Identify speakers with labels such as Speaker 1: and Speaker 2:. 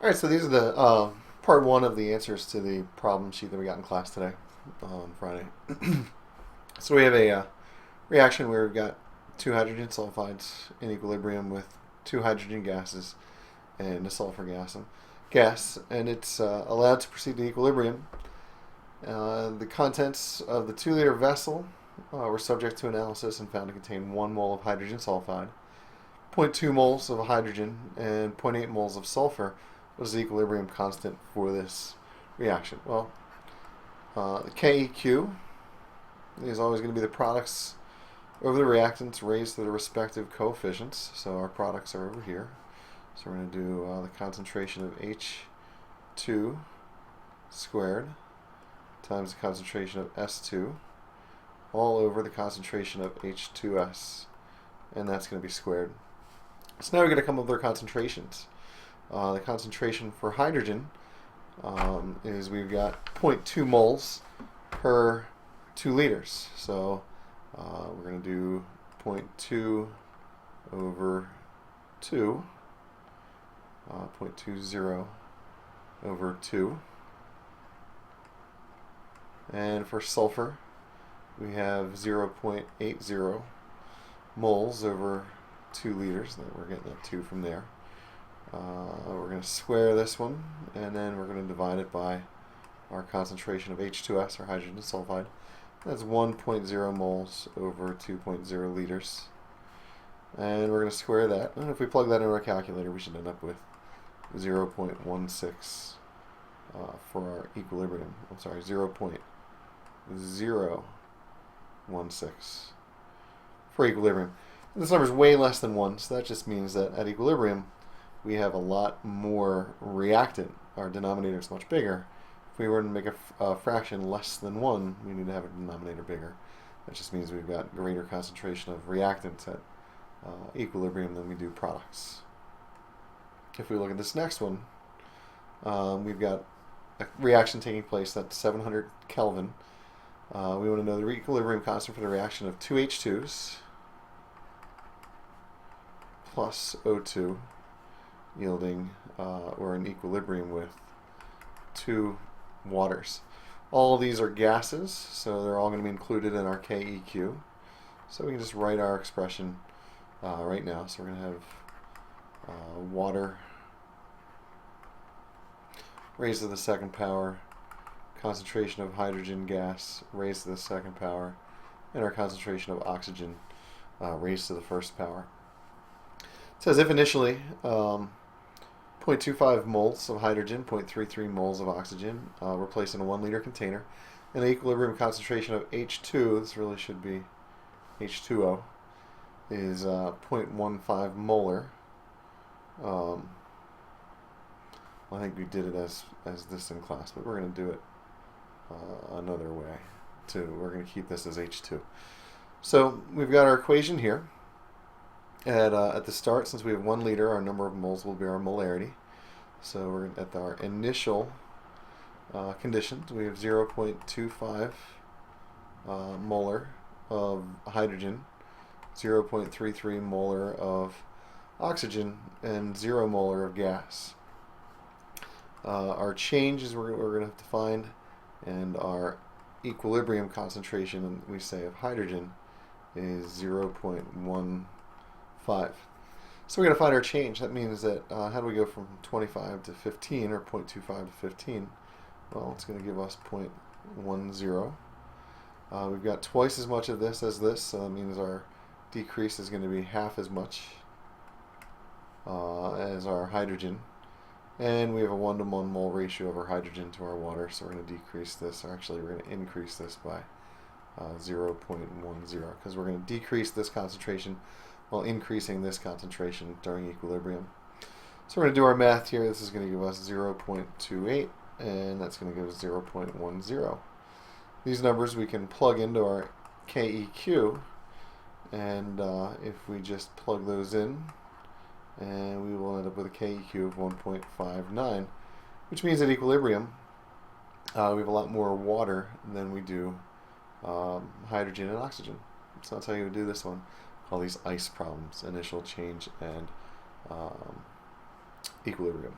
Speaker 1: All right, so these are the part one of the answers to the problem sheet that we got in class today on Friday. So we have a reaction where we've got two hydrogen sulfides in equilibrium with two hydrogen gases and a sulfur gas, and it's allowed to proceed to equilibrium. The contents of the 2-liter vessel were subject to analysis and found to contain 1 mole of hydrogen sulfide, 0.2 moles of hydrogen, and 0.8 moles of sulfur. What is the equilibrium constant for this reaction? Well, the KEQ is always going to be the products over the reactants raised to the respective coefficients. So our products are over here. So we're going to do the concentration of H2 squared times the concentration of S2 all over the concentration of H2S, and that's going to be squared. So now we're going to come up with our concentrations. The concentration for hydrogen is we've got 0.2 moles per 2 liters. So we're going to do 0.2 over 2, 0.20 over 2. And for sulfur, we have 0.80 moles over 2 liters. We're getting that 2 from there. We're going to square this one, and then we're going to divide it by our concentration of H2S, or hydrogen sulfide. That's 1.0 moles over 2.0 liters. And we're going to square that. And if we plug that into our calculator, we should end up with 0.16 for our equilibrium. I'm sorry, 0.016 for equilibrium. And this number is way less than 1, so that just means that at equilibrium, we have a lot more reactant. Our denominator is much bigger. If we were to make a fraction less than 1, we need to have a denominator bigger. That just means we've got greater concentration of reactants at equilibrium than we do products. If we look at this next one, we've got a reaction taking place at 700 Kelvin. We want to know the equilibrium constant for the reaction of 2 H2s plus O2, yielding or in equilibrium with 2 waters. All of these are gases, so they're all going to be included in our KEQ. So we can just write our expression right now. So we're going to have water raised to the second power, concentration of hydrogen gas raised to the second power, and our concentration of oxygen raised to the first power. It says if initially 0.25 moles of hydrogen, 0.33 moles of oxygen were placed in a 1-liter container, and the equilibrium concentration of H2, this really should be H2O, is 0.15 molar. I think we did it as this in class, but we're going to do it another way too. We're going to keep this as H2. So we've got our equation here. At the start, since we have 1 liter, our number of moles will be our molarity. So we're at our initial conditions. We have 0.25 molar of hydrogen, 0.33 molar of oxygen, and 0 molar of gas. Our change is we're going to have to find, and our equilibrium concentration, we say, of hydrogen is 0.15. So we're going to find our change. That means that how do we go from 25 to 15, or 0.25 to 15? Well, it's going to give us 0.10. We've got twice as much of this as this, so that means our decrease is going to be half as much as our hydrogen. And we have a 1-to-1 mole ratio of our hydrogen to our water, so we're going to decrease this, or actually we're going to increase this by 0.10, because we're going to decrease this concentration while increasing this concentration during equilibrium. So we're going to do our math here. This is going to give us 0.28, and that's going to give us 0.10. These numbers we can plug into our KEQ, and if we just plug those in, and we will end up with a KEQ of 1.59, which means at equilibrium we have a lot more water than we do hydrogen and oxygen. So that's how you would do this one. All these ice problems: initial, change, and equilibrium.